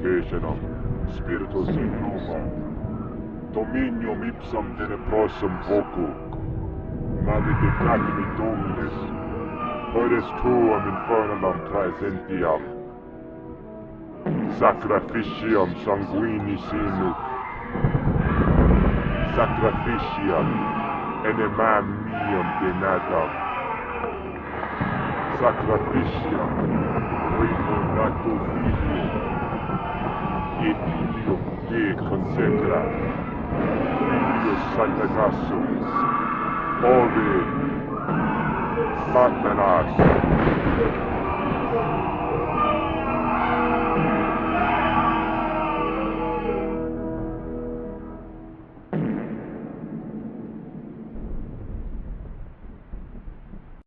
invocationum, spiritus influmum, dominium ipsum tenebrosum vocu, maledicatimi dominis, odes tuum infernalum praesentiam, sacrificium sanguini sinut, sacrificium enemam meum denatam, sacrificium remonato filium, et filium de consecra, filius Satanasum, ove Satanas